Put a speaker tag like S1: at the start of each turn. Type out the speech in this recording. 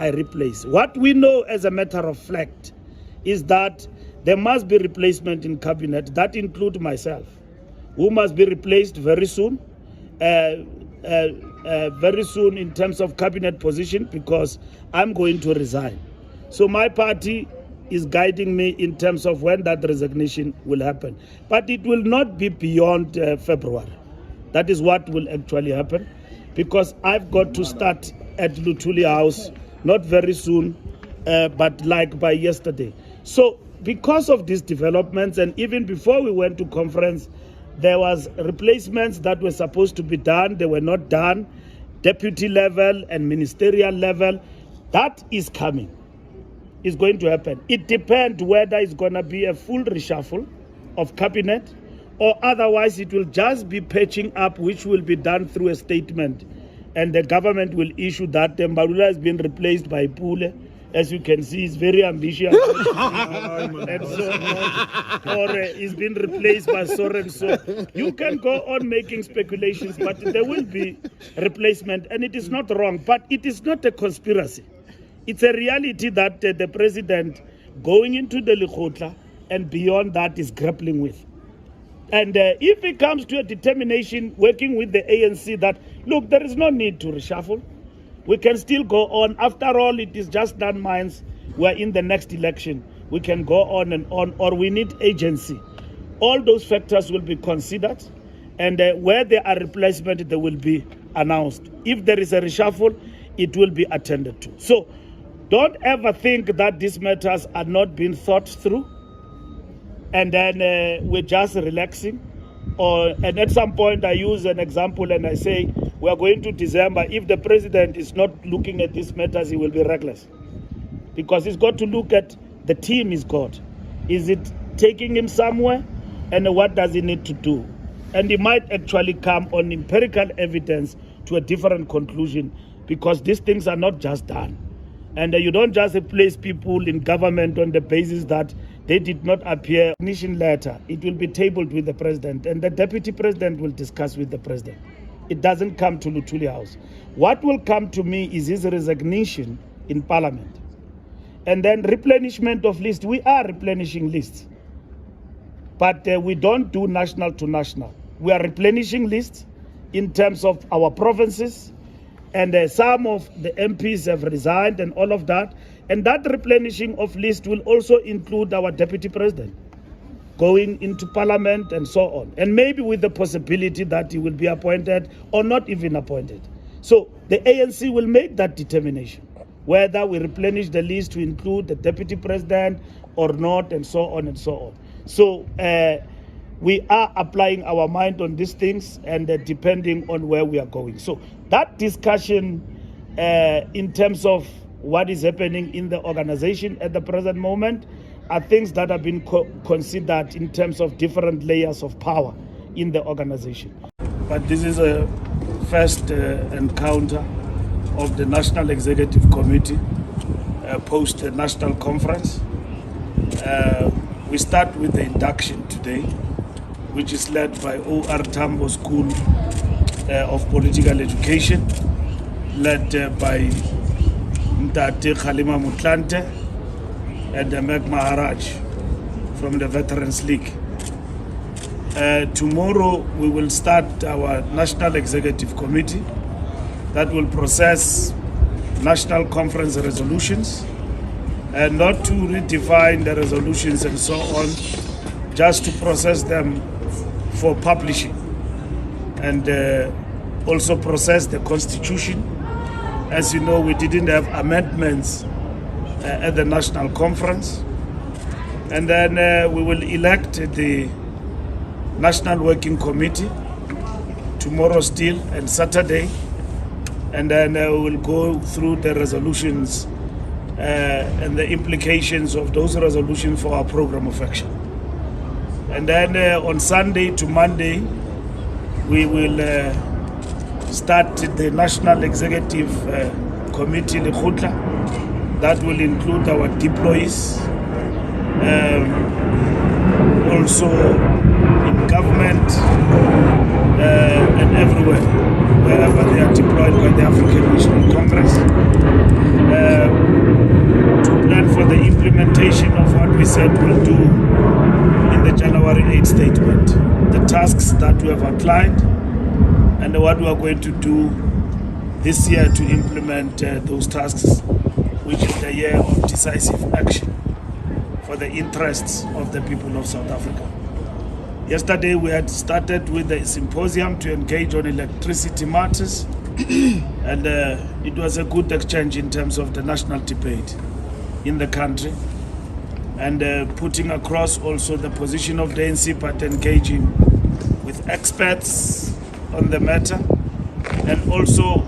S1: I replace? What we know as a matter of fact is that there must be replacement in cabinet. That includes myself, who must be replaced very soon. Very soon in terms of cabinet position, because I'm going to resign. So my party is guiding me in terms of when that resignation will happen. But it will not be beyond February. That is what will actually happen, because I've got to start at Luthuli House, not very soon, but like by yesterday. So because of these developments, and even before we went to conference, there was replacements that were supposed to be done. They were not done. Deputy level and ministerial level, that is coming. It's going to happen. It depends whether it's going to be a full reshuffle of cabinet, or otherwise it will just be patching up, which will be done through a statement. And the government will issue that Mbalula has been replaced by Pule. As you can see, he's very ambitious. And so, or he's been replaced by so and so. You can go on making speculations, but there will be replacement, and it is not wrong. But it is not a conspiracy. It's a reality that the president going into the Lekgotla and beyond that is grappling with. And if it comes to a determination working with the ANC that, look, there is no need to reshuffle, we can still go on. After all, it is just 9 months. We're in the next election. We can go on and on, or we need agency. All those factors will be considered, and where there are replacements, they will be announced. If there is a reshuffle, it will be attended to. So don't ever think that these matters are not being thought through, and then we're just relaxing. And at some point, I use an example and I say, we are going to December. If the president is not looking at these matters, he will be reckless. Because he's got to look at the team he's got. Is it taking him somewhere? And what does he need to do? And he might actually come on empirical evidence to a different conclusion, because these things are not just done. And you don't just replace people in government on the basis that they did not appear. Resignation letter, it will be tabled with the president, and the deputy president will discuss with the president. It doesn't come to Luthuli House. What will come to me is his resignation in parliament. And then replenishment of lists. We are replenishing lists. But we don't do national to national. We are replenishing lists in terms of our provinces. And some of the MPs have resigned and all of that. And that replenishing of list will also include our deputy president going into parliament and so on. And maybe with the possibility that he will be appointed or not even appointed. So the ANC will make that determination, whether we replenish the list to include the deputy president or not, and so on and so on. So we are applying our mind on these things, and depending on where we are going. So that discussion in terms of what is happening in the organization at the present moment are things that have been considered in terms of different layers of power in the organization. But this is a first encounter of the National Executive Committee post the national conference. We start with the induction today, which is led by O.R. Tambo School of Political Education, led by Mtate Khalima Mutlante and Meg Maharaj from the Veterans League. Tomorrow we will start our National Executive Committee that will process national conference resolutions, and not to redefine the resolutions and so on, just to process them for publishing, and also process the Constitution. As you know, we didn't have amendments at the national conference. And then we will elect the National Working Committee tomorrow still and Saturday. And then we will go through the resolutions and the implications of those resolutions for our program of action. And then on Sunday to Monday, we will start the National Executive Committee, Lekgotla, that will include our deployees, also in government and everywhere, wherever they are deployed by the African National Congress. said we'll do in the January 8 statement, the tasks that we have outlined and what we are going to do this year to implement those tasks, which is the year of decisive action for the interests of the people of South Africa. Yesterday we had started with a symposium to engage on electricity matters and it was a good exchange in terms of the national debate in the country and putting across also the position of the ANC, but engaging with experts on the matter and also